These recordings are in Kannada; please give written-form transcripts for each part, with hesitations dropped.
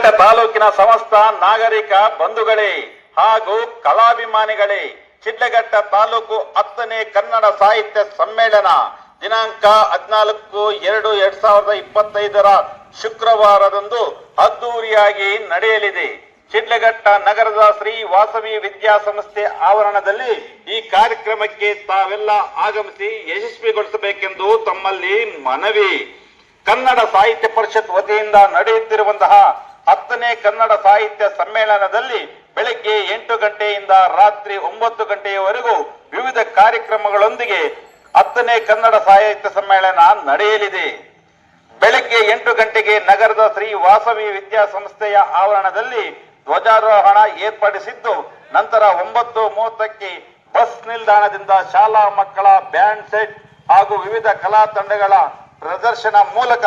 ಶಿಡ್ಲಘಟ್ಟ ತಾಲೂಕಿನ ಸಮಸ್ತ ನಾಗರಿಕ ಬಂಧುಗಳೇ ಹಾಗೂ ಕಲಾಭಿಮಾನಿಗಳೇ, ಶಿಡ್ಲಘಟ್ಟ ತಾಲೂಕು 10ನೇ ಕನ್ನಡ ಸಾಹಿತ್ಯ ಸಮ್ಮೇಳನ ದಿನಾಂಕ 14/2/2025 ಶುಕ್ರವಾರದಂದು ಅದ್ದೂರಿಯಾಗಿ ನಡೆಯಲಿದೆ. ಶಿಡ್ಲಘಟ್ಟ ನಗರದ ಶ್ರೀ ವಾಸವಿ ವಿದ್ಯಾಸಂಸ್ಥೆ ಆವರಣದಲ್ಲಿ ಈ ಕಾರ್ಯಕ್ರಮಕ್ಕೆ ತಾವೆಲ್ಲ ಆಗಮಿಸಿ ಯಶಸ್ವಿಗೊಳಿಸಬೇಕೆಂದು ತಮ್ಮಲ್ಲಿ ಮನವಿ. ಕನ್ನಡ ಸಾಹಿತ್ಯ ಪರಿಷತ್ ವತಿಯಿಂದ ನಡೆಯುತ್ತಿರುವಂತಹ 10ನೇ ಕನ್ನಡ ಸಾಹಿತ್ಯ ಸಮ್ಮೇಳನದಲ್ಲಿ ಬೆಳಗ್ಗೆ 8 ಗಂಟೆಯಿಂದ ರಾತ್ರಿ 9 ಗಂಟೆಯವರೆಗೂ ವಿವಿಧ ಕಾರ್ಯಕ್ರಮಗಳೊಂದಿಗೆ 10ನೇ ಕನ್ನಡ ಸಾಹಿತ್ಯ ಸಮ್ಮೇಳನ ನಡೆಯಲಿದೆ. ಬೆಳಗ್ಗೆ 8 ಗಂಟೆಗೆ ನಗರದ ಶ್ರೀ ವಾಸವಿ ವಿದ್ಯಾಸಂಸ್ಥೆಯ ಆವರಣದಲ್ಲಿ ಧ್ವಜಾರೋಹಣ ಏರ್ಪಡಿಸಿದ್ದು, ನಂತರ 9:30ಕ್ಕೆ ಬಸ್ ನಿಲ್ದಾಣದಿಂದ ಶಾಲಾ ಮಕ್ಕಳ ಬ್ಯಾಂಡ್ ಸೆಟ್ ಹಾಗೂ ವಿವಿಧ ಕಲಾ ತಂಡಗಳ ಪ್ರದರ್ಶನ ಮೂಲಕ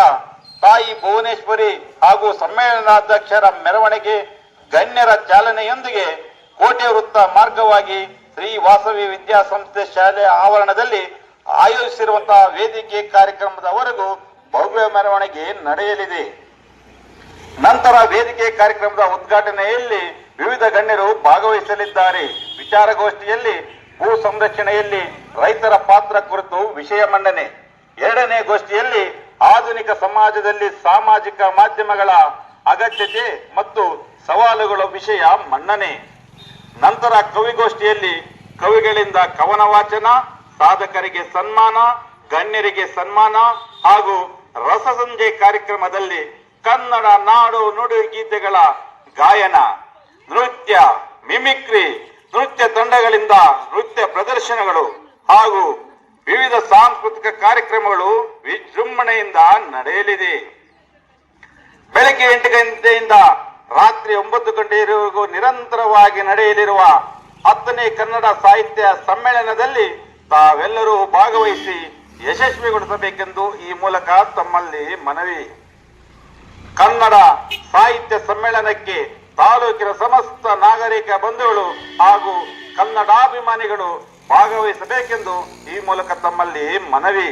ತಾಯಿ ಭುವನೇಶ್ವರಿ ಹಾಗೂ ಸಮ್ಮೇಳನಾಧ್ಯಕ್ಷರ ಮೆರವಣಿಗೆ, ಗಣ್ಯರ ಚಾಲನೆಯೊಂದಿಗೆ ಕೋಟೆ ವೃತ್ತ ಮಾರ್ಗವಾಗಿ ಶ್ರೀ ವಾಸವಿ ವಿದ್ಯಾಸಂಸ್ಥೆ ಶಾಲೆಯ ಆವರಣದಲ್ಲಿ ಆಯೋಜಿಸಿರುವಂತಹ ವೇದಿಕೆ ಕಾರ್ಯಕ್ರಮದವರೆಗೂ ಭವ್ಯ ಮೆರವಣಿಗೆ ನಡೆಯಲಿದೆ. ನಂತರ ವೇದಿಕೆ ಕಾರ್ಯಕ್ರಮದ ಉದ್ಘಾಟನೆಯಲ್ಲಿ ವಿವಿಧ ಗಣ್ಯರು ಭಾಗವಹಿಸಲಿದ್ದಾರೆ. ವಿಚಾರಗೋಷ್ಠಿಯಲ್ಲಿ ಭೂ ಸಂರಕ್ಷಣೆಯಲ್ಲಿ ರೈತರ ಪಾತ್ರ ಕುರಿತು ವಿಷಯ ಮಂಡನೆ. ಎರಡನೇ ಗೋಷ್ಠಿಯಲ್ಲಿ ಆಧುನಿಕ ಸಮಾಜದಲ್ಲಿ ಸಾಮಾಜಿಕ ಮಾಧ್ಯಮಗಳ ಅಗತ್ಯತೆ ಮತ್ತು ಸವಾಲುಗಳ ವಿಷಯ ಮನ್ನಣೆ. ನಂತರ ಕವಿಗೋಷ್ಠಿಯಲ್ಲಿ ಕವಿಗಳಿಂದ ಕವನ ವಾಚನ, ಸಾಧಕರಿಗೆ ಸನ್ಮಾನ, ಗಣ್ಯರಿಗೆ ಸನ್ಮಾನ ಹಾಗೂ ರಸಸಂಜೆ ಕಾರ್ಯಕ್ರಮದಲ್ಲಿ ಕನ್ನಡ ನಾಡು ನುಡಿ ಗೀತೆಗಳ ಗಾಯನ, ನೃತ್ಯ, ಮಿಮಿಕ್ರಿ, ನೃತ್ಯ ತಂಡಗಳಿಂದ ನೃತ್ಯ ಪ್ರದರ್ಶನಗಳು ಹಾಗೂ ವಿವಿಧ ಸಾಂಸ್ಕೃತಿಕ ಕಾರ್ಯಕ್ರಮಗಳು ವಿಜೃಂಭಣೆಯಿಂದ ನಡೆಯಲಿದೆ. ಬೆಳಗ್ಗೆ 8 ಗಂಟೆಯಿಂದ ರಾತ್ರಿ 9 ಗಂಟೆಯವರೆಗೂ ನಿರಂತರವಾಗಿ ನಡೆಯಲಿರುವ 10ನೇ ಕನ್ನಡ ಸಾಹಿತ್ಯ ಸಮ್ಮೇಳನದಲ್ಲಿ ತಾವೆಲ್ಲರೂ ಭಾಗವಹಿಸಿ ಯಶಸ್ವಿಗೊಳಿಸಬೇಕೆಂದು ಈ ಮೂಲಕ ತಮ್ಮಲ್ಲಿ ಮನವಿ. ಕನ್ನಡ ಸಾಹಿತ್ಯ ಸಮ್ಮೇಳನಕ್ಕೆ ತಾಲೂಕಿನ ಸಮಸ್ತ ನಾಗರಿಕ ಬಂಧುಗಳು ಹಾಗೂ ಕನ್ನಡಾಭಿಮಾನಿಗಳು ಭಾಗವಹಿಸಬೇಕೆಂದು ಈ ಮೂಲಕ ತಮ್ಮಲ್ಲಿ ಮನವಿ.